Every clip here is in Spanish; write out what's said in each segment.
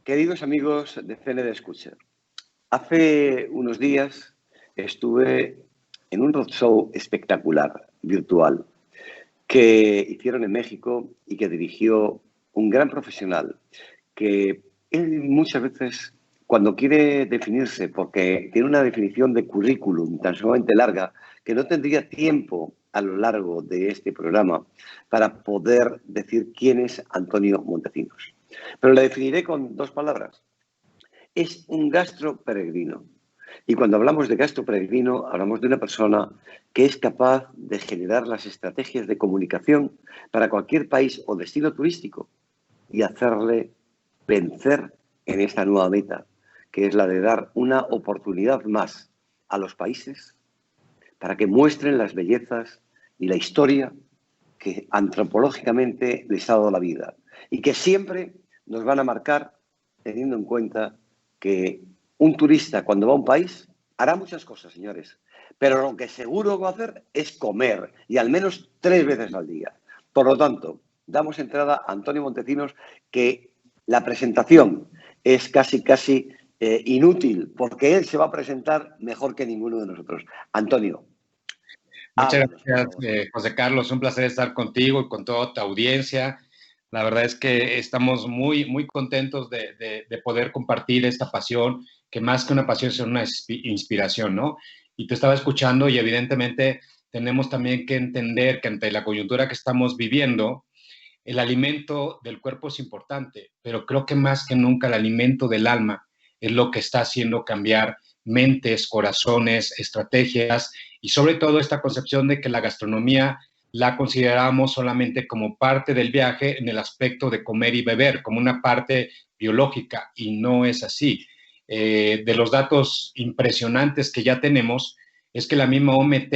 Queridos amigos de CND Escucha, hace unos días estuve en un roadshow espectacular, virtual, que hicieron en México y que dirigió un gran profesional que él muchas veces, cuando quiere definirse, porque tiene una definición de currículum tan sumamente larga, que no tendría tiempo a lo largo de este programa para poder decir quién es Antonio Montecinos. Pero la definiré con dos palabras. Es un gastro peregrino. Y cuando hablamos de gastro peregrino, hablamos de una persona que es capaz de generar las estrategias de comunicación para cualquier país o destino turístico y hacerle vencer en esta nueva meta, que es la de dar una oportunidad más a los países para que muestren las bellezas y la historia que antropológicamente les ha dado la vida y que siempre nos van a marcar teniendo en cuenta que un turista cuando va a un país hará muchas cosas, señores, pero lo que seguro va a hacer es comer y al menos 3 veces al día. Por lo tanto, damos entrada a Antonio Montecinos, que la presentación es casi inútil porque él se va a presentar mejor que ninguno de nosotros. Antonio. Muchas gracias, José Carlos. Un placer estar contigo y con toda tu audiencia. La verdad es que estamos muy contentos de poder compartir esta pasión, que más que una pasión es una inspiración, ¿no? Y te estaba escuchando y evidentemente tenemos también que entender que ante la coyuntura que estamos viviendo, el alimento del cuerpo es importante, pero creo que más que nunca el alimento del alma es lo que está haciendo cambiar mentes, corazones, estrategias y sobre todo esta concepción de que la gastronomía la consideramos solamente como parte del viaje en el aspecto de comer y beber, como una parte biológica, y no es así. De los datos impresionantes que ya tenemos, es que la misma OMT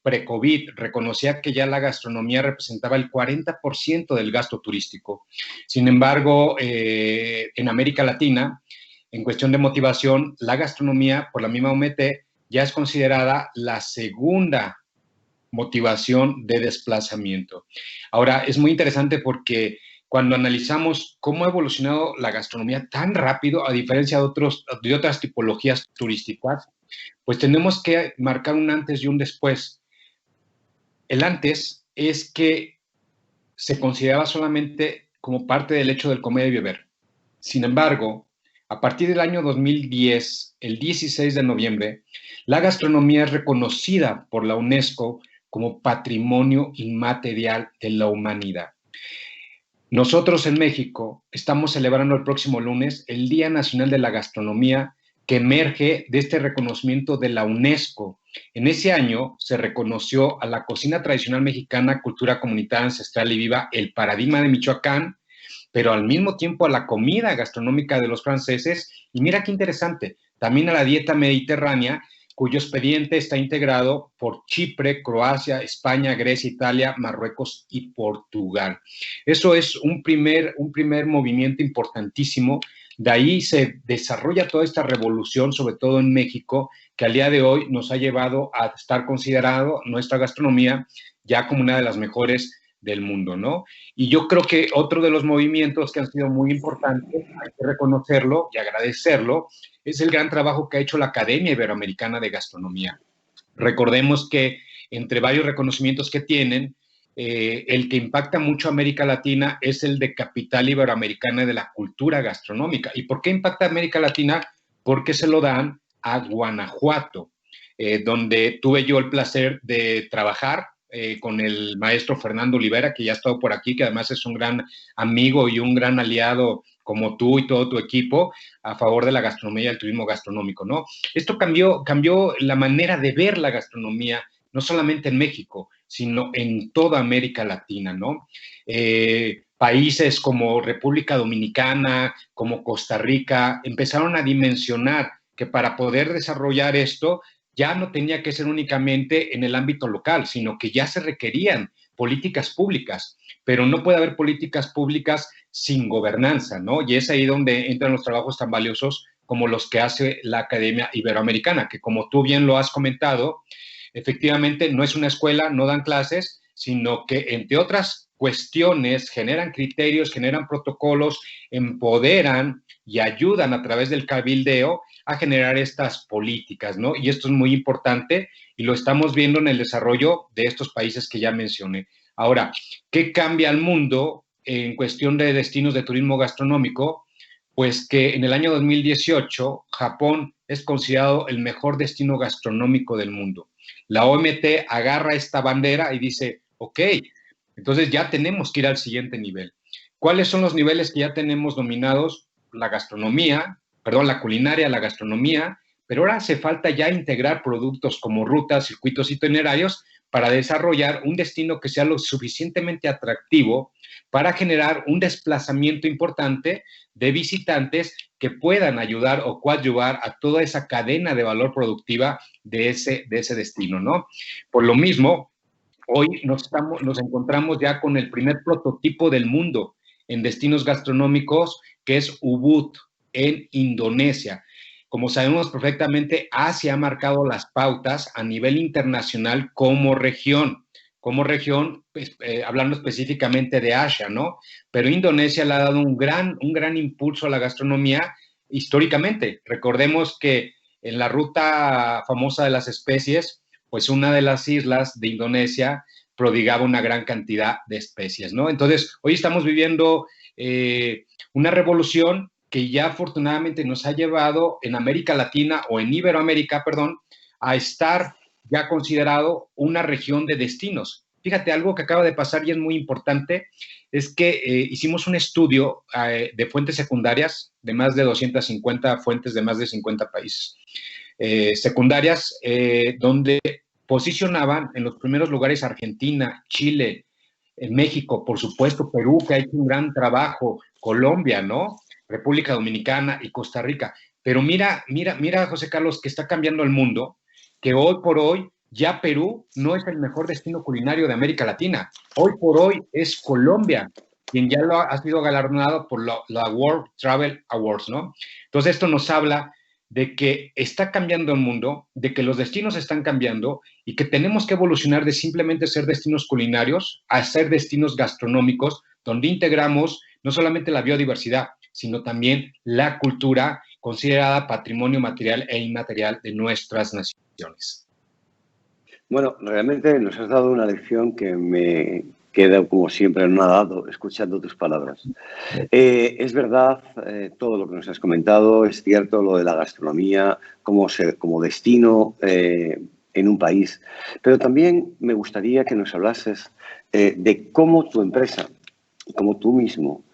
pre-COVID reconocía que ya la gastronomía representaba el 40% del gasto turístico. Sin embargo, en América Latina, en cuestión de motivación, la gastronomía, por la misma OMT, ya es considerada la segunda motivación de desplazamiento. Ahora, es muy interesante porque cuando analizamos cómo ha evolucionado la gastronomía tan rápido, a diferencia de otras tipologías turísticas, pues tenemos que marcar un antes y un después. El antes es que se consideraba solamente como parte del hecho del comer y beber. Sin embargo, a partir del año 2010, el 16 de noviembre, la gastronomía es reconocida por la UNESCO como Patrimonio Inmaterial de la Humanidad. Nosotros en México estamos celebrando el próximo lunes el Día Nacional de la Gastronomía, que emerge de este reconocimiento de la UNESCO. En ese año se reconoció a la cocina tradicional mexicana, cultura comunitaria, ancestral y viva, el paradigma de Michoacán, pero al mismo tiempo a la comida gastronómica de los franceses, y mira qué interesante, también a la dieta mediterránea, cuyo expediente está integrado por Chipre, Croacia, España, Grecia, Italia, Marruecos y Portugal. Eso es un primer movimiento importantísimo. De ahí se desarrolla toda esta revolución, sobre todo en México, que al día de hoy nos ha llevado a estar considerado nuestra gastronomía ya como una de las mejores del mundo, ¿no? Y yo creo que otro de los movimientos que han sido muy importantes, hay que reconocerlo y agradecerlo, es el gran trabajo que ha hecho la Academia Iberoamericana de Gastronomía. Recordemos que entre varios reconocimientos que tienen, el que impacta mucho a América Latina es el de Capital Iberoamericana de la Cultura Gastronómica. ¿Y por qué impacta a América Latina? Porque se lo dan a Guanajuato, donde tuve yo el placer de trabajar con el maestro Fernando Olivera, que ya ha estado por aquí, que además es un gran amigo y un gran aliado como tú y todo tu equipo a favor de la gastronomía y el turismo gastronómico, ¿no? Esto cambió la manera de ver la gastronomía, no solamente en México, sino en toda América Latina, ¿no? Países como República Dominicana, como Costa Rica, empezaron a dimensionar que para poder desarrollar esto ya no tenía que ser únicamente en el ámbito local, sino que ya se requerían políticas públicas, pero no puede haber políticas públicas sin gobernanza, ¿no? Y es ahí donde entran los trabajos tan valiosos como los que hace la Academia Iberoamericana, que como tú bien lo has comentado, efectivamente no es una escuela, no dan clases, sino que entre otras cuestiones, generan criterios, generan protocolos, empoderan y ayudan a través del cabildeo a generar estas políticas, ¿no? Y esto es muy importante y lo estamos viendo en el desarrollo de estos países que ya mencioné. Ahora, ¿qué cambia el mundo en cuestión de destinos de turismo gastronómico? Pues que en el año 2018 Japón es considerado el mejor destino gastronómico del mundo. La OMT agarra esta bandera y dice, ok, entonces ya tenemos que ir al siguiente nivel. ¿Cuáles son los niveles que ya tenemos dominados? La gastronomía, perdón, la culinaria, la gastronomía, pero ahora hace falta ya integrar productos como rutas, circuitos itinerarios para desarrollar un destino que sea lo suficientemente atractivo para generar un desplazamiento importante de visitantes que puedan ayudar o coadyuvar a toda esa cadena de valor productiva de ese destino, ¿no? Por lo mismo, hoy nos encontramos ya con el primer prototipo del mundo en destinos gastronómicos, que es Ubud, en Indonesia. Como sabemos perfectamente, Asia ha marcado las pautas a nivel internacional como región, pues, hablando específicamente de Asia, ¿no? Pero Indonesia le ha dado un gran impulso a la gastronomía históricamente. Recordemos que en la ruta famosa de las especies, pues una de las islas de Indonesia prodigaba una gran cantidad de especies, ¿no? Entonces, hoy estamos viviendo una revolución que ya afortunadamente nos ha llevado en América Latina o en Iberoamérica, perdón, a estar ya considerado una región de destinos. Fíjate, algo que acaba de pasar y es muy importante, es que hicimos un estudio de fuentes secundarias de más de 250 fuentes de más de 50 países secundarias, donde posicionaban en los primeros lugares Argentina, Chile, México, por supuesto, Perú, que ha hecho un gran trabajo, Colombia, ¿no? República Dominicana y Costa Rica. Pero mira, José Carlos, que está cambiando el mundo, que hoy por hoy ya Perú no es el mejor destino culinario de América Latina. Hoy por hoy es Colombia, quien ya ha sido galardonado por la World Travel Awards, ¿no? Entonces esto nos habla de que está cambiando el mundo, de que los destinos están cambiando y que tenemos que evolucionar de simplemente ser destinos culinarios a ser destinos gastronómicos, donde integramos no solamente la biodiversidad, sino también la cultura considerada patrimonio material e inmaterial de nuestras naciones. Bueno, realmente nos has dado una lección que me queda, como siempre, anonadado escuchando tus palabras. Es verdad todo lo que nos has comentado, es cierto lo de la gastronomía como destino en un país, pero también me gustaría que nos hablases de cómo tu empresa, como tú mismo,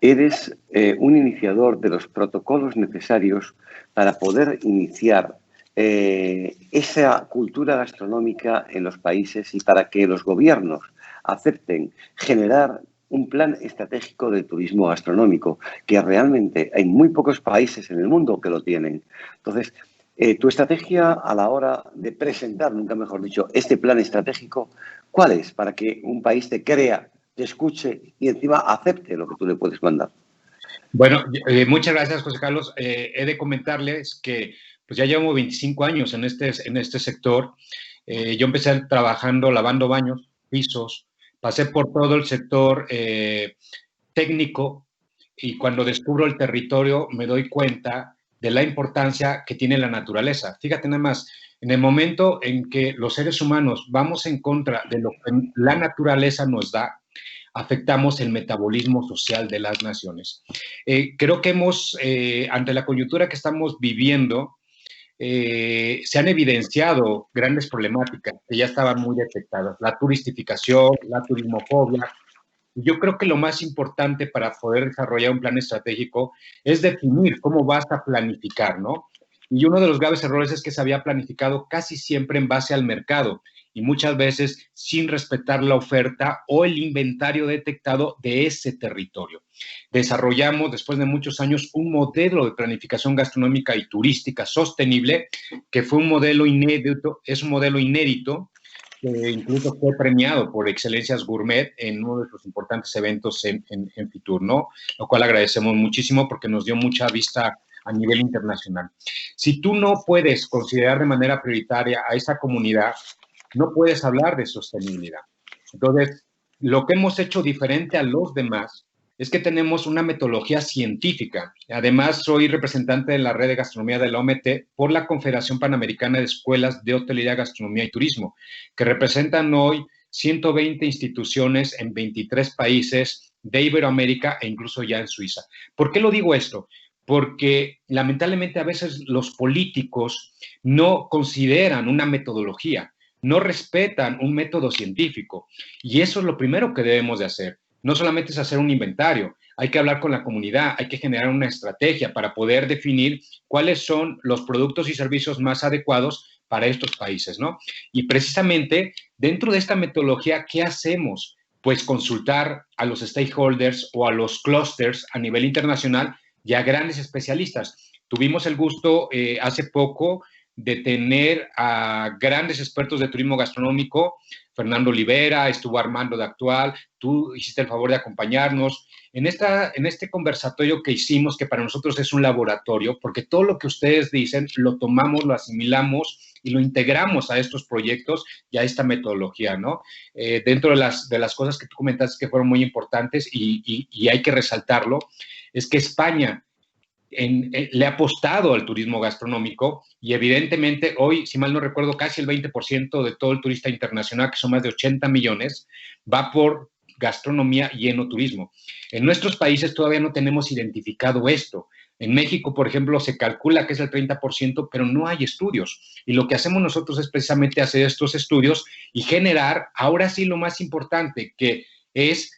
eres un iniciador de los protocolos necesarios para poder iniciar esa cultura gastronómica en los países y para que los gobiernos acepten generar un plan estratégico de turismo gastronómico, que realmente hay muy pocos países en el mundo que lo tienen. Entonces, tu estrategia a la hora de presentar, nunca mejor dicho, este plan estratégico, ¿cuál es para que un país te crea, te escuche y encima acepte lo que tú le puedes mandar? Bueno, muchas gracias, José Carlos. He de comentarles que pues ya llevo 25 años en este sector. Yo empecé trabajando lavando baños, pisos, pasé por todo el sector técnico y cuando descubro el territorio me doy cuenta de la importancia que tiene la naturaleza. Fíjate nada más, en el momento en que los seres humanos vamos en contra de lo que la naturaleza nos da, afectamos el metabolismo social de las naciones. Creo que ante la coyuntura que estamos viviendo, se han evidenciado grandes problemáticas que ya estaban muy detectadas. La turistificación, la turismofobia. Yo creo que lo más importante para poder desarrollar un plan estratégico es definir cómo vas a planificar, ¿no? Y uno de los graves errores es que se había planificado casi siempre en base al mercado y muchas veces sin respetar la oferta o el inventario detectado de ese territorio. Desarrollamos, después de muchos años, un modelo de planificación gastronómica y turística sostenible, que fue un modelo inédito, es un modelo inédito, que incluso fue premiado por Excelencias Gourmet en uno de sus importantes eventos en Fitur, ¿no? Lo cual agradecemos muchísimo porque nos dio mucha vista a nivel internacional. Si tú no puedes considerar de manera prioritaria a esa comunidad, no puedes hablar de sostenibilidad. Entonces, lo que hemos hecho diferente a los demás es que tenemos una metodología científica. Además, soy representante de la red de gastronomía de la OMT por la Confederación Panamericana de Escuelas de Hotelería, Gastronomía y Turismo, que representan hoy 120 instituciones en 23 países de Iberoamérica e incluso ya en Suiza. ¿Por qué lo digo esto? Porque lamentablemente a veces los políticos no consideran una metodología, no respetan un método científico, y eso es lo primero que debemos de hacer. No solamente es hacer un inventario, hay que hablar con la comunidad, hay que generar una estrategia para poder definir cuáles son los productos y servicios más adecuados para estos países, ¿no? Y precisamente dentro de esta metodología, ¿qué hacemos? Pues consultar a los stakeholders o a los clusters a nivel internacional y a grandes especialistas. Tuvimos el gusto hace poco de tener a grandes expertos de turismo gastronómico. Fernando Olivera, estuvo Armando de Actual, tú hiciste el favor de acompañarnos en este conversatorio que hicimos, que para nosotros es un laboratorio, porque todo lo que ustedes dicen lo tomamos, lo asimilamos y lo integramos a estos proyectos y a esta metodología, ¿no? Dentro de las cosas que tú comentaste que fueron muy importantes y hay que resaltarlo, es que España le ha apostado al turismo gastronómico y evidentemente hoy, si mal no recuerdo, casi el 20% de todo el turista internacional, que son más de 80 millones, va por gastronomía y enoturismo. En nuestros países todavía no tenemos identificado esto. En México, por ejemplo, se calcula que es el 30%, pero no hay estudios. Y lo que hacemos nosotros es precisamente hacer estos estudios y generar, ahora sí lo más importante, que es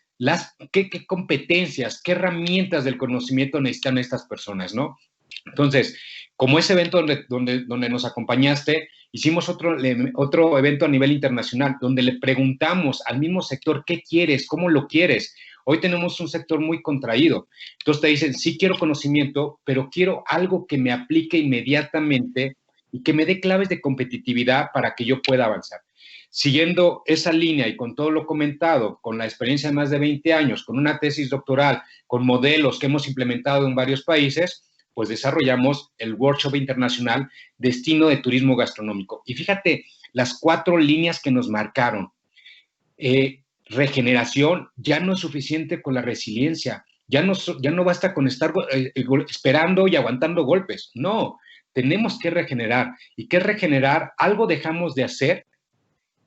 qué competencias, qué herramientas del conocimiento necesitan estas personas, ¿no? Entonces, como ese evento donde nos acompañaste, hicimos otro evento a nivel internacional, donde le preguntamos al mismo sector, ¿qué quieres? ¿Cómo lo quieres? Hoy tenemos un sector muy contraído. Entonces te dicen, sí quiero conocimiento, pero quiero algo que me aplique inmediatamente y que me dé claves de competitividad para que yo pueda avanzar. Siguiendo esa línea y con todo lo comentado, con la experiencia de más de 20 años, con una tesis doctoral, con modelos que hemos implementado en varios países, pues desarrollamos el Workshop Internacional Destino de Turismo Gastronómico. Y fíjate las 4 líneas que nos marcaron. Regeneración, ya no es suficiente con la resiliencia, ya no basta con estar esperando y aguantando golpes. No, tenemos que regenerar. ¿Y qué regenerar? Algo dejamos de hacer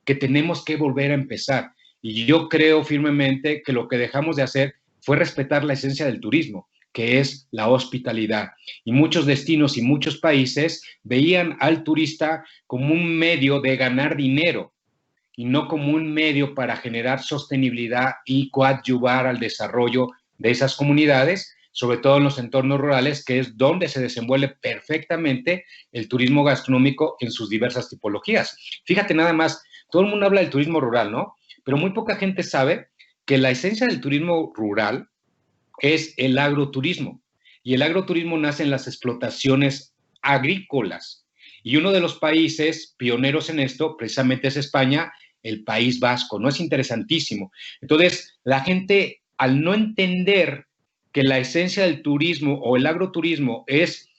que tenemos que volver a empezar. Y yo creo firmemente que lo que dejamos de hacer fue respetar la esencia del turismo, que es la hospitalidad. Y muchos destinos y muchos países veían al turista como un medio de ganar dinero y no como un medio para generar sostenibilidad y coadyuvar al desarrollo de esas comunidades, sobre todo en los entornos rurales, que es donde se desenvuelve perfectamente el turismo gastronómico en sus diversas tipologías. Fíjate nada más, todo el mundo habla del turismo rural, ¿no? Pero muy poca gente sabe que la esencia del turismo rural es el agroturismo. Y el agroturismo nace en las explotaciones agrícolas. Y uno de los países pioneros en esto precisamente es España, el País Vasco, ¿no? Es interesantísimo. Entonces, la gente, al no entender que la esencia del turismo o el agroturismo es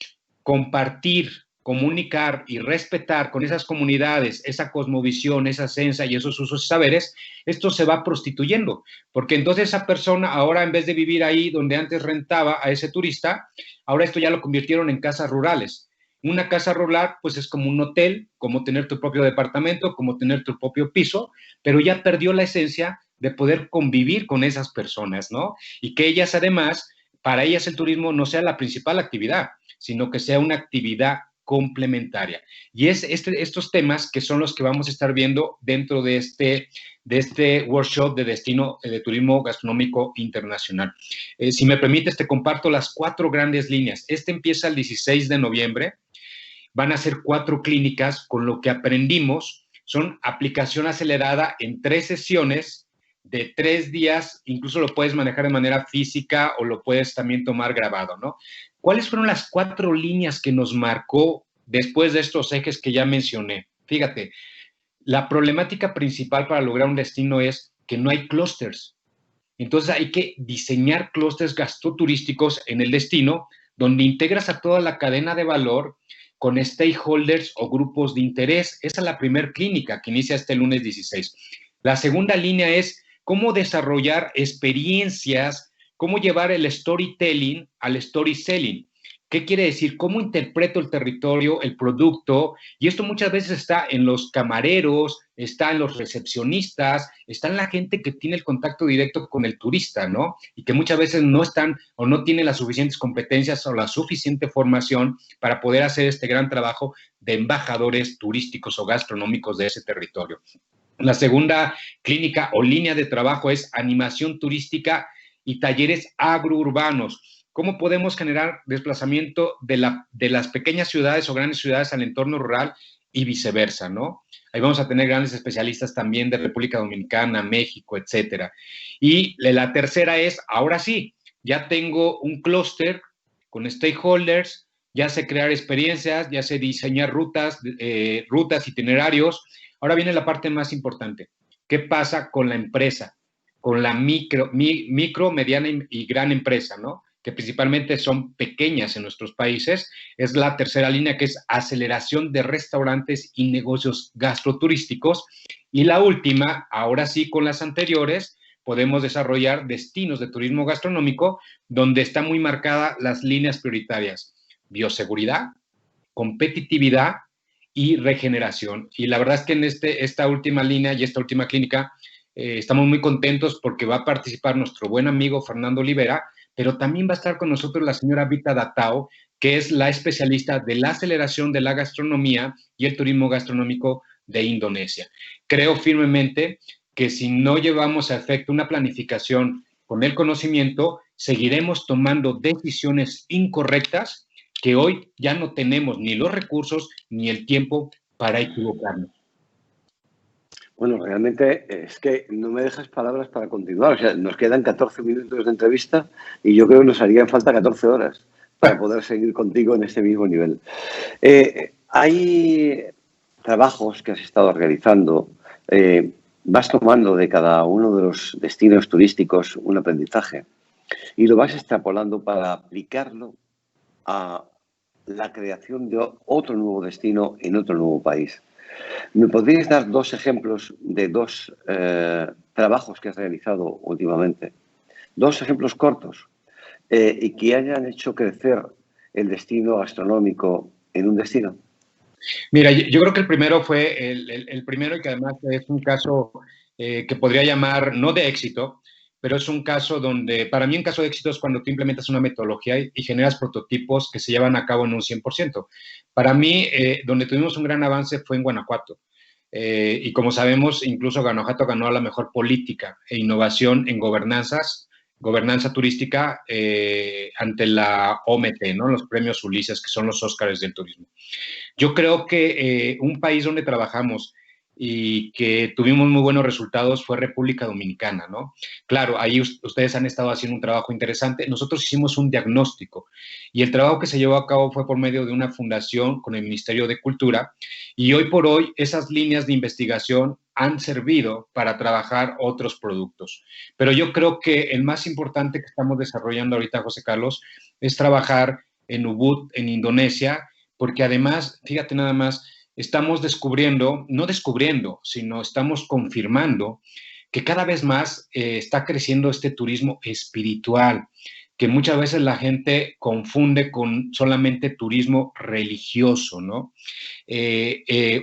compartir, comunicar y respetar con esas comunidades esa cosmovisión, esa esencia y esos usos y saberes, esto se va prostituyendo, porque entonces esa persona ahora en vez de vivir ahí donde antes rentaba a ese turista, ahora esto ya lo convirtieron en casas rurales. Una casa rural pues es como un hotel, como tener tu propio departamento, como tener tu propio piso, pero ya perdió la esencia de poder convivir con esas personas, ¿no? Y que ellas además, para ellas el turismo no sea la principal actividad, sino que sea una actividad complementaria. Y es estos temas que son los que vamos a estar viendo dentro de este workshop de destino de turismo gastronómico internacional. Si me permites, te comparto las 4 grandes líneas. Empieza el 16 de noviembre. Van a ser 4 clínicas con lo que aprendimos. Son aplicación acelerada en 3 sesiones de 3 días, incluso lo puedes manejar de manera física o lo puedes también tomar grabado, ¿no? ¿Cuáles fueron las 4 líneas que nos marcó después de estos ejes que ya mencioné? Fíjate, la problemática principal para lograr un destino es que no hay clústeres. Entonces hay que diseñar clústeres gastroturísticos en el destino donde integras a toda la cadena de valor con stakeholders o grupos de interés. Esa es la primera clínica que inicia este lunes 16. La segunda línea es cómo desarrollar experiencias, cómo llevar el storytelling al storyselling. ¿Qué quiere decir? ¿Cómo interpreto el territorio, el producto? Y esto muchas veces está en los camareros, está en los recepcionistas, está en la gente que tiene el contacto directo con el turista, ¿no? Y que muchas veces no están o no tienen las suficientes competencias o la suficiente formación para poder hacer este gran trabajo de embajadores turísticos o gastronómicos de ese territorio. La segunda clínica o línea de trabajo es animación turística y talleres agrourbanos. ¿Cómo podemos generar desplazamiento de las pequeñas ciudades o grandes ciudades al entorno rural y viceversa, ¿no? Ahí vamos a tener grandes especialistas también de República Dominicana, México, etcétera. Y la tercera es, ahora sí, ya tengo un clúster con stakeholders, ya sé crear experiencias, ya sé diseñar rutas, itinerarios. Ahora viene la parte más importante. ¿Qué pasa con la empresa? Con la micro, mediana y gran empresa, ¿no? Que principalmente son pequeñas en nuestros países, es la tercera línea, que es aceleración de restaurantes y negocios gastroturísticos. Y la última, ahora sí con las anteriores, podemos desarrollar destinos de turismo gastronómico donde están muy marcadas las líneas prioritarias: bioseguridad, competitividad y regeneración. Y la verdad es que en esta última línea y esta última clínica estamos muy contentos porque va a participar nuestro buen amigo Fernando Olivera, pero también va a estar con nosotros la señora Vita Datao, que es la especialista de la aceleración de la gastronomía y el turismo gastronómico de Indonesia. Creo firmemente que si no llevamos a efecto una planificación con el conocimiento, seguiremos tomando decisiones incorrectas que hoy ya no tenemos ni los recursos ni el tiempo para equivocarnos. Bueno, realmente es que no me dejas palabras para continuar. O sea, nos quedan 14 minutos de entrevista y yo creo que nos harían falta 14 horas para poder seguir contigo en este mismo nivel. Hay trabajos que has estado realizando. Vas tomando de cada uno de los destinos turísticos un aprendizaje y lo vas extrapolando para aplicarlo a la creación de otro nuevo destino en otro nuevo país. ¿Me podrías dar dos ejemplos de dos trabajos que has realizado últimamente? Dos ejemplos cortos y que hayan hecho crecer el destino gastronómico en un destino. Mira, yo creo que el primero fue el primero, y que además es un caso que podría llamar no de éxito, pero es un caso donde, para mí un caso de éxito es cuando tú implementas una metodología y generas prototipos que se llevan a cabo en un 100%. Para mí, donde tuvimos un gran avance fue en Guanajuato. Y como sabemos, incluso Guanajuato ganó la mejor política e innovación en gobernanza turística ante la OMT, ¿no? Los premios Ulises, que son los Óscares del turismo. Yo creo que un país donde trabajamos y que tuvimos muy buenos resultados fue República Dominicana, ¿no? Claro, ahí ustedes han estado haciendo un trabajo interesante. Nosotros hicimos un diagnóstico y el trabajo que se llevó a cabo fue por medio de una fundación con el Ministerio de Cultura, y hoy por hoy esas líneas de investigación han servido para trabajar otros productos. Pero yo creo que el más importante que estamos desarrollando ahorita, José Carlos, es trabajar en Ubud, en Indonesia, porque además, fíjate nada más, estamos no descubriendo, sino estamos confirmando que cada vez más está creciendo este turismo espiritual, que muchas veces la gente confunde con solamente turismo religioso, ¿no?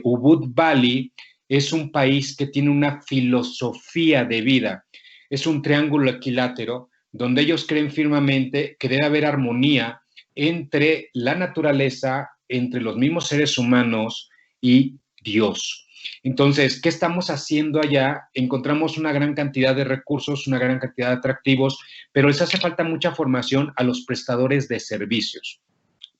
Ubud Bali es un país que tiene una filosofía de vida, es un triángulo equilátero donde ellos creen firmemente que debe haber armonía entre la naturaleza, entre los mismos seres humanos y Dios. Entonces, ¿qué estamos haciendo allá? Encontramos una gran cantidad de recursos, una gran cantidad de atractivos, pero les hace falta mucha formación a los prestadores de servicios.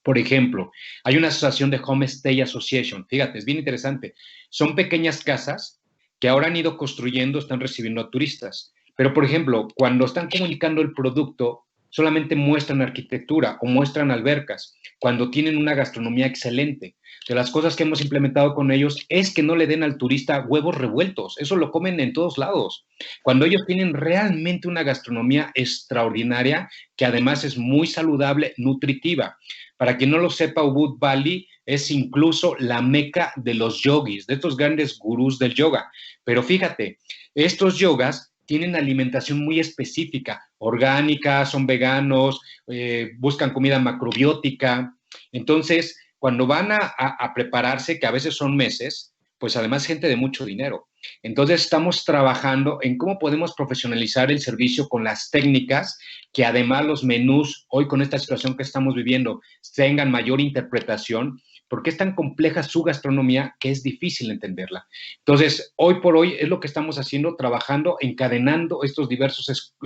Por ejemplo, hay una asociación de Homestay Association. Fíjate, es bien interesante. Son pequeñas casas que ahora han ido construyendo, están recibiendo a turistas. Pero, por ejemplo, cuando están comunicando el producto, solamente muestran arquitectura o muestran albercas, cuando tienen una gastronomía excelente. De las cosas que hemos implementado con ellos es que no le den al turista huevos revueltos. Eso lo comen en todos lados. Cuando ellos tienen realmente una gastronomía extraordinaria, que además es muy saludable, nutritiva. Para quien no lo sepa, Ubud Bali es incluso la meca de los yogis, de estos grandes gurús del yoga. Pero fíjate, estos yogas tienen alimentación muy específica, orgánica, son veganos, buscan comida macrobiótica. Entonces, cuando van a prepararse, que a veces son meses, pues además gente de mucho dinero. Entonces estamos trabajando en cómo podemos profesionalizar el servicio con las técnicas, que además los menús, hoy con esta situación que estamos viviendo, tengan mayor interpretación, porque es tan compleja su gastronomía que es difícil entenderla. Entonces, hoy por hoy es lo que estamos haciendo, trabajando, encadenando estos diversos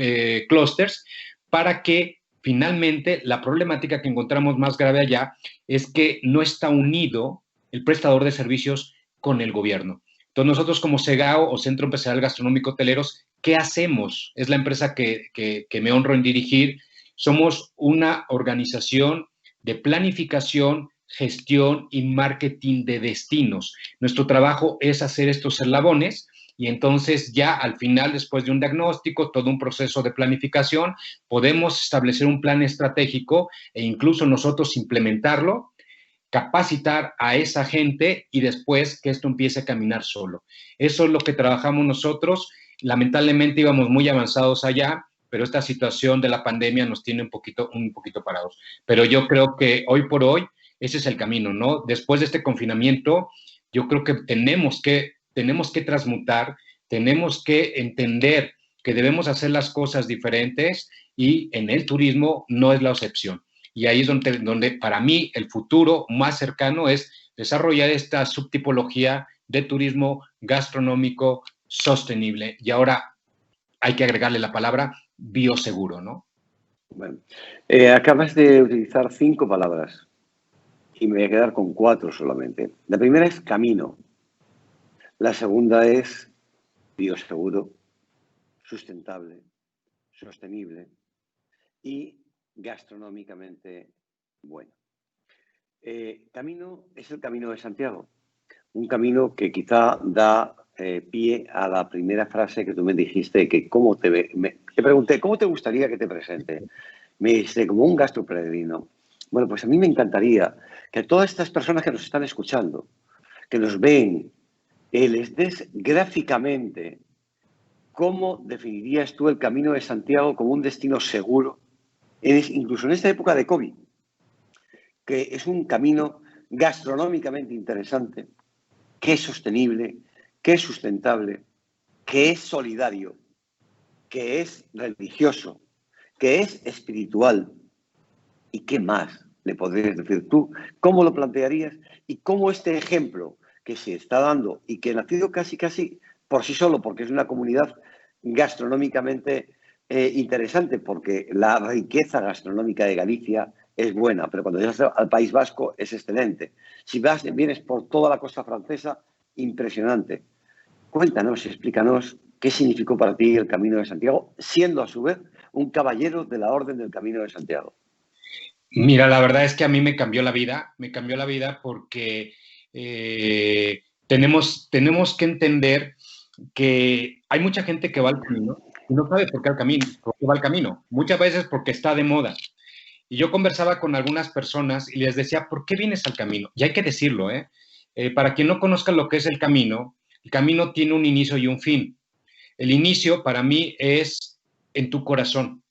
clústeres para que finalmente la problemática que encontramos más grave allá es que no está unido el prestador de servicios con el gobierno. Entonces, nosotros como CEGAO o Centro Empresarial Gastronómico Hoteleros, ¿qué hacemos? Es la empresa que me honro en dirigir. Somos una organización de planificación, gestión y marketing de destinos. Nuestro trabajo es hacer estos eslabones y entonces ya al final, después de un diagnóstico, todo un proceso de planificación, podemos establecer un plan estratégico e incluso nosotros implementarlo, capacitar a esa gente y después que esto empiece a caminar solo. Eso es lo que trabajamos nosotros. Lamentablemente íbamos muy avanzados allá, pero esta situación de la pandemia nos tiene un poquito parados. Pero yo creo que hoy por hoy ese es el camino, ¿no? Después de este confinamiento, yo creo que tenemos que transmutar, tenemos que entender que debemos hacer las cosas diferentes y en el turismo no es la excepción. Y ahí es donde para mí el futuro más cercano es desarrollar esta subtipología de turismo gastronómico sostenible. Y ahora hay que agregarle la palabra bioseguro, ¿no? Bueno, acabas de utilizar 5 palabras y me voy a quedar con 4 solamente. La primera es camino. La segunda es bioseguro, sustentable, sostenible y gastronómicamente bueno. Camino es el Camino de Santiago, un camino que quizá da pie a la primera frase que tú me dijiste, que te pregunté, ¿cómo te gustaría que te presente? Me dijiste, como un gastroperegrino. Bueno, pues a mí me encantaría que todas estas personas que nos están escuchando, que nos ven, les des gráficamente cómo definirías tú el Camino de Santiago como un destino seguro, incluso en esta época de COVID, que es un camino gastronómicamente interesante, que es sostenible, que es sustentable, que es solidario, que es religioso, que es espiritual. ¿Y qué más le podrías decir tú? ¿Cómo lo plantearías? Y cómo este ejemplo que se está dando y que ha nacido casi por sí solo, porque es una comunidad gastronómicamente interesante, porque la riqueza gastronómica de Galicia es buena, pero cuando llegas al País Vasco es excelente. Si vienes por toda la costa francesa, impresionante. Cuéntanos, explícanos qué significó para ti el Camino de Santiago, siendo a su vez un caballero de la Orden del Camino de Santiago. Mira, la verdad es que a mí me cambió la vida porque tenemos que entender que hay mucha gente que va al camino y no sabe por qué va al camino. Muchas veces porque está de moda. Y yo conversaba con algunas personas y les decía, ¿por qué vienes al camino? Y hay que decirlo, ¿eh? Para quien no conozca lo que es el camino tiene un inicio y un fin. El inicio para mí es en tu corazón.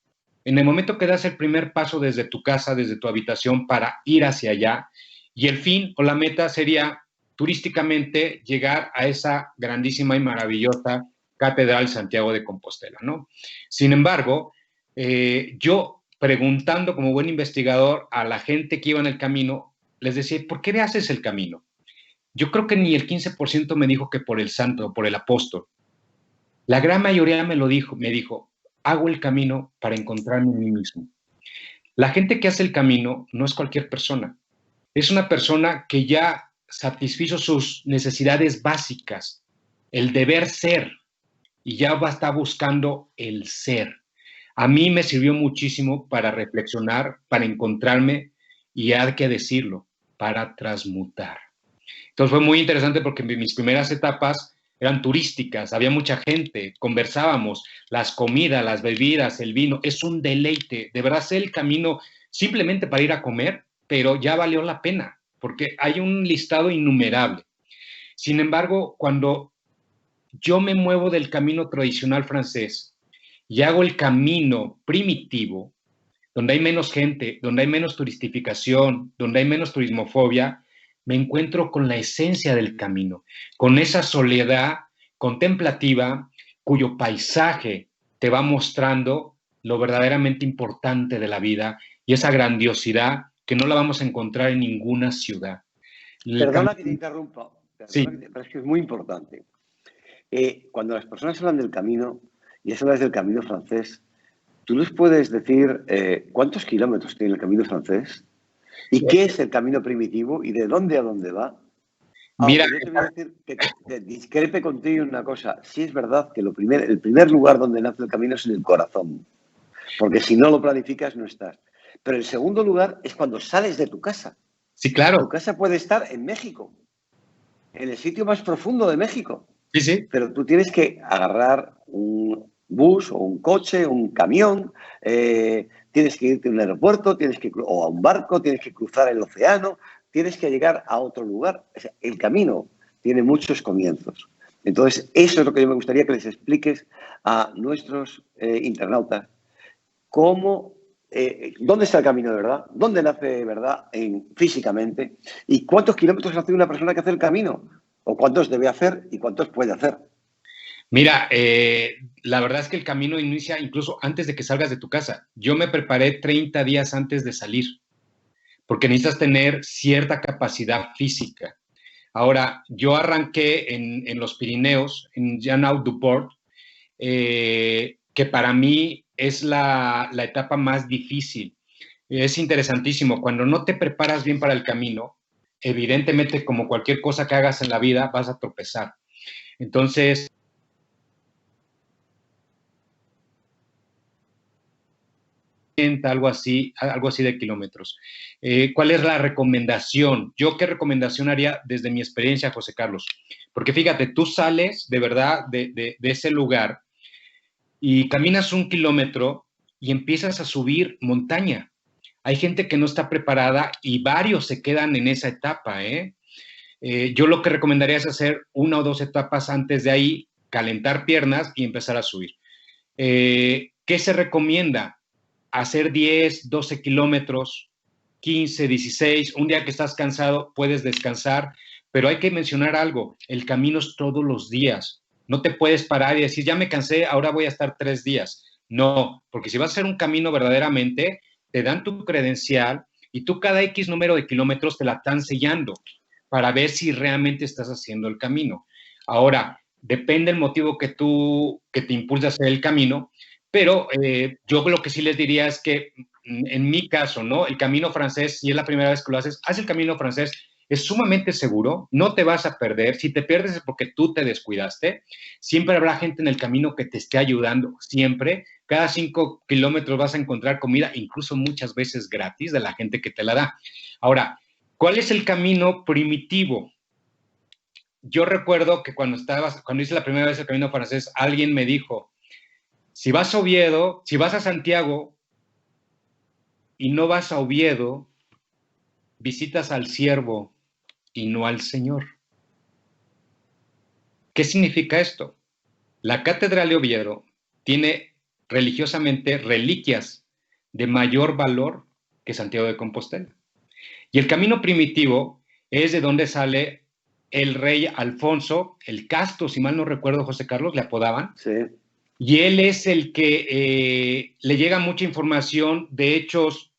En el momento que das el primer paso desde tu casa, desde tu habitación para ir hacia allá, y el fin o la meta sería turísticamente llegar a esa grandísima y maravillosa Catedral Santiago de Compostela, ¿no? Sin embargo, yo preguntando como buen investigador a la gente que iba en el camino, les decía, ¿por qué haces el camino? Yo creo que ni el 15% me dijo que por el santo o por el apóstol. La gran mayoría me dijo, hago el camino para encontrarme en mí mismo. La gente que hace el camino no es cualquier persona. Es una persona que ya satisfizo sus necesidades básicas, el deber ser, y ya va a estar buscando el ser. A mí me sirvió muchísimo para reflexionar, para encontrarme y hay que decirlo, para transmutar. Entonces fue muy interesante porque mis primeras etapas eran turísticas, había mucha gente, conversábamos, las comidas, las bebidas, el vino, es un deleite, de verdad sé el camino simplemente para ir a comer, pero ya valió la pena, porque hay un listado innumerable. Sin embargo, cuando yo me muevo del camino tradicional francés y hago el camino primitivo, donde hay menos gente, donde hay menos turistificación, donde hay menos turismofobia, me encuentro con la esencia del camino, con esa soledad contemplativa cuyo paisaje te va mostrando lo verdaderamente importante de la vida y esa grandiosidad que no la vamos a encontrar en ninguna ciudad. Perdona que te interrumpa, Sí. pero es que es muy importante. Cuando las personas hablan del camino, y eso hablas del camino francés, ¿tú les puedes decir cuántos kilómetros tiene el camino francés? ¿Y qué es el camino primitivo? ¿Y de dónde a dónde va? Mira, Aunque yo te voy a decir que te discrepe contigo en una cosa. Sí es verdad que el primer lugar donde nace el camino es en el corazón. Porque si no lo planificas, no estás. Pero el segundo lugar es cuando sales de tu casa. sí, claro. Tu casa puede estar en México, en el sitio más profundo de México. Sí, sí. Pero tú tienes que agarrar un bus o un coche, un camión, tienes que irte a un aeropuerto, o a un barco, tienes que cruzar el océano, tienes que llegar a otro lugar. O sea, el camino tiene muchos comienzos. Entonces, eso es lo que yo me gustaría que les expliques a nuestros internautas. ¿Dónde está el camino de verdad? ¿Dónde nace de verdad físicamente? ¿Y cuántos kilómetros hace una persona que hace el camino? ¿O cuántos debe hacer y cuántos puede hacer? Mira, la verdad es que el camino inicia incluso antes de que salgas de tu casa. Yo me preparé 30 días antes de salir, porque necesitas tener cierta capacidad física. Ahora, yo arranqué en los Pirineos, en Llanau-du-Port, que para mí es la etapa más difícil. Es interesantísimo. Cuando no te preparas bien para el camino, evidentemente, como cualquier cosa que hagas en la vida, vas a tropezar. Entonces, algo así de kilómetros. ¿Cuál es la recomendación? ¿Yo qué recomendación haría desde mi experiencia, José Carlos? Porque fíjate, tú sales de verdad de ese lugar y caminas 1 kilómetro y empiezas a subir montaña. Hay gente que no está preparada y varios se quedan en esa etapa, yo lo que recomendaría es hacer 1 o 2 etapas antes de ahí, calentar piernas y empezar a subir. ¿Qué se recomienda? Hacer 10, 12 kilómetros, 15, 16. Un día que estás cansado puedes descansar, pero hay que mencionar algo, el camino es todos los días. No te puedes parar y decir, ya me cansé, ahora voy a estar 3 días. No, porque si vas a hacer un camino verdaderamente, te dan tu credencial y tú cada X número de kilómetros te la están sellando para ver si realmente estás haciendo el camino. Ahora, depende del motivo que te impulsa a hacer el camino, pero yo lo que sí les diría es que en mi caso, ¿no? El camino francés, si es la primera vez que lo haces, haz el camino francés, es sumamente seguro, no te vas a perder, si te pierdes es porque tú te descuidaste, siempre habrá gente en el camino que te esté ayudando, siempre, cada 5 kilómetros vas a encontrar comida, incluso muchas veces gratis, de la gente que te la da. Ahora, ¿cuál es el camino primitivo? Yo recuerdo que cuando hice la primera vez el camino francés, alguien me dijo, si vas a Oviedo, si vas a Santiago y no vas a Oviedo, visitas al siervo y no al Señor. ¿Qué significa esto? La Catedral de Oviedo tiene religiosamente reliquias de mayor valor que Santiago de Compostela. Y el camino primitivo es de donde sale el rey Alfonso, el Casto, si mal no recuerdo, José Carlos, le apodaban. Sí. Y él es el que le llega mucha información de hechos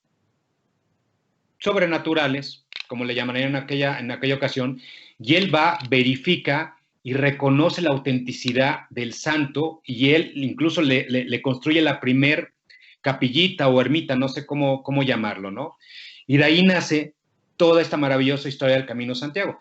sobrenaturales, como le llamarían en aquella ocasión, y él va, verifica y reconoce la autenticidad del santo, y él incluso le construye la primer capillita o ermita, no sé cómo llamarlo, ¿no? Y de ahí nace toda esta maravillosa historia del Camino Santiago,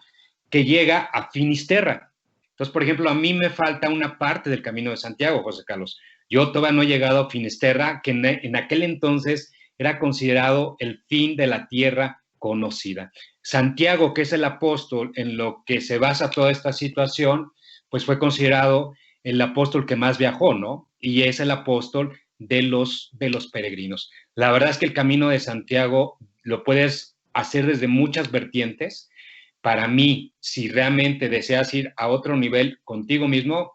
que llega a Finisterra. Entonces, por ejemplo, a mí me falta una parte del Camino de Santiago, José Carlos. Yo todavía no he llegado a Finisterra, que en aquel entonces era considerado el fin de la tierra conocida. Santiago, que es el apóstol en lo que se basa toda esta situación, pues fue considerado el apóstol que más viajó, ¿no? Y es el apóstol de los peregrinos. La verdad es que el Camino de Santiago lo puedes hacer desde muchas vertientes. Para mí, si realmente deseas ir a otro nivel contigo mismo,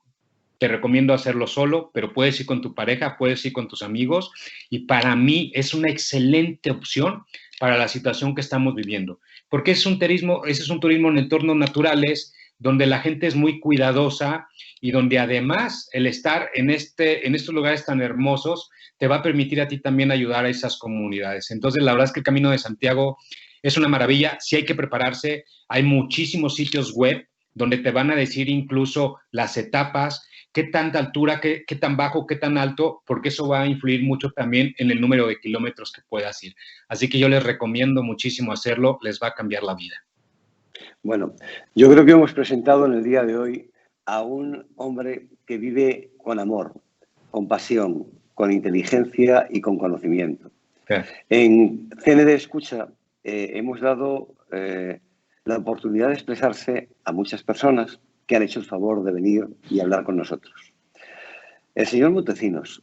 te recomiendo hacerlo solo, pero puedes ir con tu pareja, puedes ir con tus amigos, y para mí es una excelente opción para la situación que estamos viviendo, porque ese es un turismo en entornos naturales, donde la gente es muy cuidadosa y donde además el estar en estos lugares tan hermosos te va a permitir a ti también ayudar a esas comunidades. Entonces, la verdad es que el Camino de Santiago es una maravilla, sí hay que prepararse, hay muchísimos sitios web donde te van a decir incluso las etapas, qué tanta altura, qué tan bajo, qué tan alto, porque eso va a influir mucho también en el número de kilómetros que puedas ir. Así que yo les recomiendo muchísimo hacerlo, les va a cambiar la vida. Bueno, yo creo que hemos presentado en el día de hoy a un hombre que vive con amor, con pasión, con inteligencia y con conocimiento. Sí. En CND Escucha hemos dado la oportunidad de expresarse a muchas personas que han hecho el favor de venir y hablar con nosotros. El señor Montecinos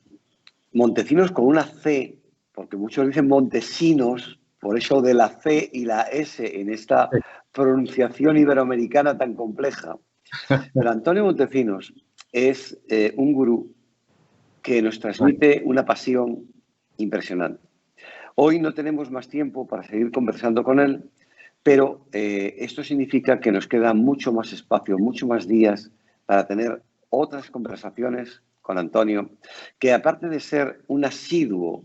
con una C, porque muchos dicen Montesinos, por eso de la C y la S en esta pronunciación iberoamericana tan compleja. Pero Antonio Montecinos es un gurú que nos transmite una pasión impresionante. Hoy no tenemos más tiempo para seguir conversando con él, pero esto significa que nos queda mucho más espacio, mucho más días para tener otras conversaciones con Antonio, que aparte de ser un asiduo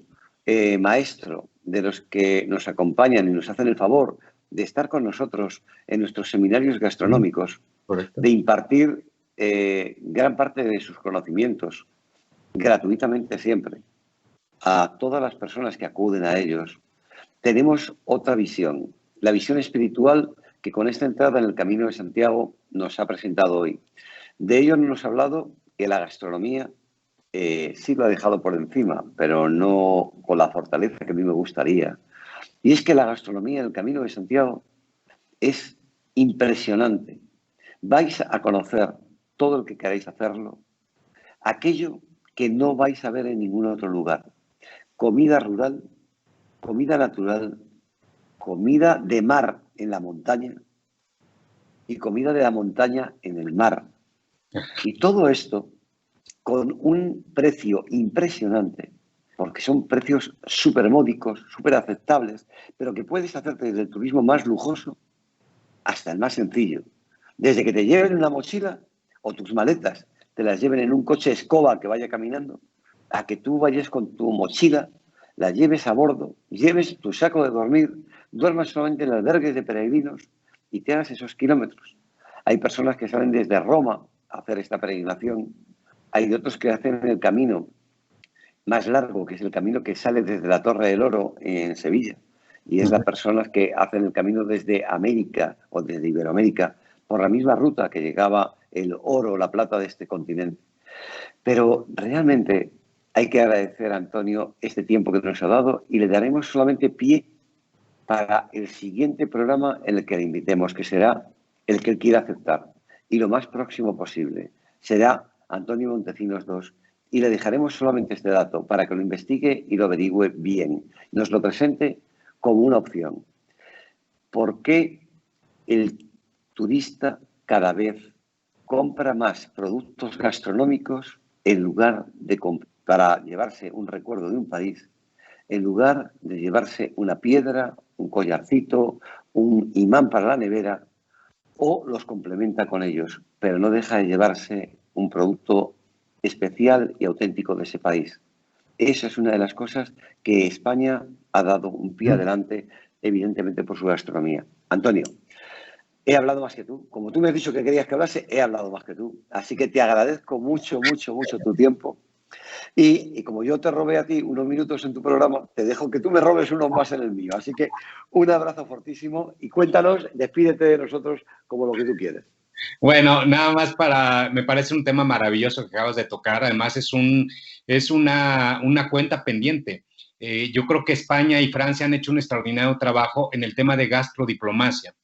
maestro de los que nos acompañan y nos hacen el favor de estar con nosotros en nuestros seminarios gastronómicos, de impartir gran parte de sus conocimientos gratuitamente siempre a todas las personas que acuden a ellos, tenemos otra visión, la visión espiritual que con esta entrada en el Camino de Santiago nos ha presentado hoy. De ello nos ha hablado que la gastronomía sí lo ha dejado por encima, pero no con la fortaleza que a mí me gustaría. Y es que la gastronomía en el Camino de Santiago es impresionante. Vais a conocer todo el que queráis hacerlo, aquello que no vais a ver en ningún otro lugar. Comida rural, comida natural, comida de mar en la montaña y comida de la montaña en el mar. Y todo esto con un precio impresionante, porque son precios súper módicos, súper aceptables, pero que puedes hacerte desde el turismo más lujoso hasta el más sencillo. Desde que te lleven una mochila o tus maletas te las lleven en un coche escoba que vaya caminando, a que tú vayas con tu mochila, la lleves a bordo, lleves tu saco de dormir, duermas solamente en albergues de peregrinos y te hagas esos kilómetros. Hay personas que salen desde Roma a hacer esta peregrinación. Hay otros que hacen el camino más largo, que es el camino que sale desde la Torre del Oro en Sevilla. Y es las personas que hacen el camino desde América o desde Iberoamérica por la misma ruta que llegaba el oro, la plata de este continente. Pero realmente hay que agradecer a Antonio este tiempo que nos ha dado y le daremos solamente pie para el siguiente programa en el que le invitemos, que será el que él quiera aceptar. Y lo más próximo posible será Antonio Montecinos II. Y le dejaremos solamente este dato para que lo investigue y lo averigüe bien. Nos lo presente como una opción. ¿Por qué el turista cada vez compra más productos gastronómicos en lugar de para llevarse un recuerdo de un país, en lugar de llevarse una piedra, un collarcito, un imán para la nevera, o los complementa con ellos, pero no deja de llevarse un producto especial y auténtico de ese país? Esa es una de las cosas que España ha dado un pie adelante, evidentemente por su gastronomía. Antonio, he hablado más que tú. Como tú me has dicho que querías que hablase, he hablado más que tú. Así que te agradezco mucho, mucho, mucho tu tiempo. Y como yo te robé a ti unos minutos en tu programa, te dejo que tú me robes unos más en el mío. Así que un abrazo fortísimo y cuéntanos, despídete de nosotros como lo que tú quieres. Bueno, nada más me parece un tema maravilloso que acabas de tocar. Además, es una cuenta pendiente. Yo creo que España y Francia han hecho un extraordinario trabajo en el tema de gastrodiplomacia,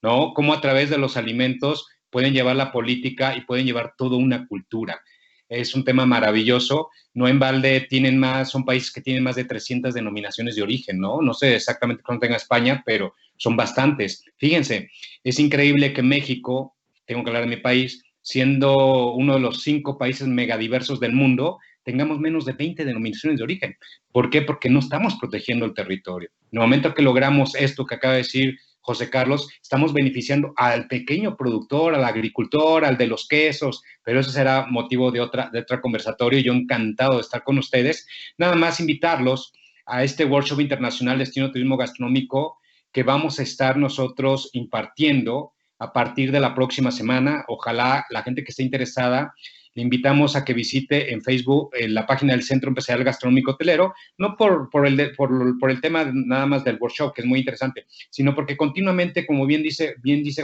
¿no? Cómo a través de los alimentos pueden llevar la política y pueden llevar toda una cultura. Es un tema maravilloso. No en balde son países que tienen más de 300 denominaciones de origen, ¿no? No sé exactamente cuánto tenga España, pero son bastantes. Fíjense, es increíble que México, tengo que hablar de mi país, siendo uno de los 5 países megadiversos del mundo, tengamos menos de 20 denominaciones de origen. ¿Por qué? Porque no estamos protegiendo el territorio. En el momento que logramos esto que acaba de decir José Carlos, estamos beneficiando al pequeño productor, al agricultor, al de los quesos, pero eso será motivo de otro conversatorio. Yo encantado de estar con ustedes. Nada más invitarlos a este workshop internacional Destino Turismo Gastronómico que vamos a estar nosotros impartiendo a partir de la próxima semana. Ojalá la gente que esté interesada, le invitamos a que visite en Facebook la página del Centro Empresarial Gastronómico Hotelero, no por el tema nada más del workshop, que es muy interesante, sino porque continuamente, como bien dice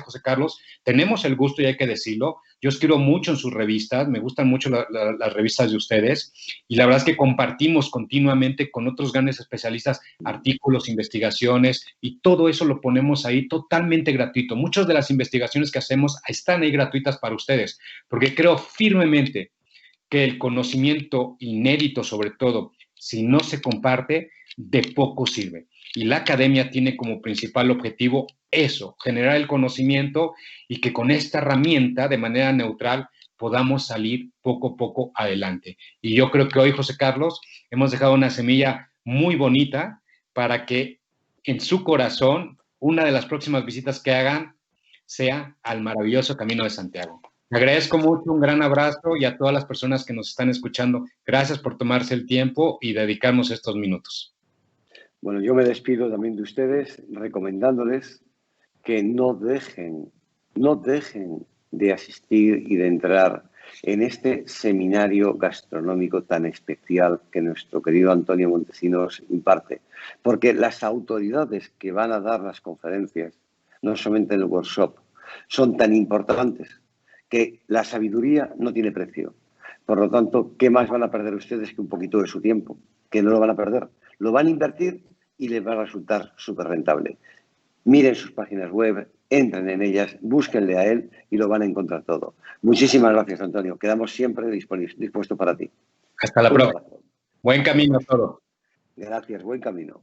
José Carlos, tenemos el gusto, y hay que decirlo. Yo escribo mucho en sus revistas, me gustan mucho las revistas de ustedes, y la verdad es que compartimos continuamente con otros grandes especialistas artículos, investigaciones, y todo eso lo ponemos ahí totalmente gratuito. Muchas de las investigaciones que hacemos están ahí gratuitas para ustedes, porque creo firmemente que el conocimiento inédito, sobre todo, si no se comparte, de poco sirve. Y la academia tiene como principal objetivo eso, generar el conocimiento y que con esta herramienta, de manera neutral, podamos salir poco a poco adelante. Y yo creo que hoy, José Carlos, hemos dejado una semilla muy bonita para que en su corazón, una de las próximas visitas que hagan sea al maravilloso Camino de Santiago. Te agradezco mucho, un gran abrazo, y a todas las personas que nos están escuchando, gracias por tomarse el tiempo y dedicarnos estos minutos. Bueno, yo me despido también de ustedes recomendándoles que no dejen de asistir y de entrar en este seminario gastronómico tan especial que nuestro querido Antonio Montesinos imparte, porque las autoridades que van a dar las conferencias, no solamente en el workshop, son tan importantes que la sabiduría no tiene precio. Por lo tanto, ¿qué más van a perder ustedes que un poquito de su tiempo? Que no lo van a perder. Lo van a invertir y les va a resultar súper rentable. Miren sus páginas web, entren en ellas, búsquenle a él y lo van a encontrar todo. Muchísimas gracias, Antonio. Quedamos siempre dispuestos para ti. Hasta la próxima. Buen camino a todos. Gracias, buen camino.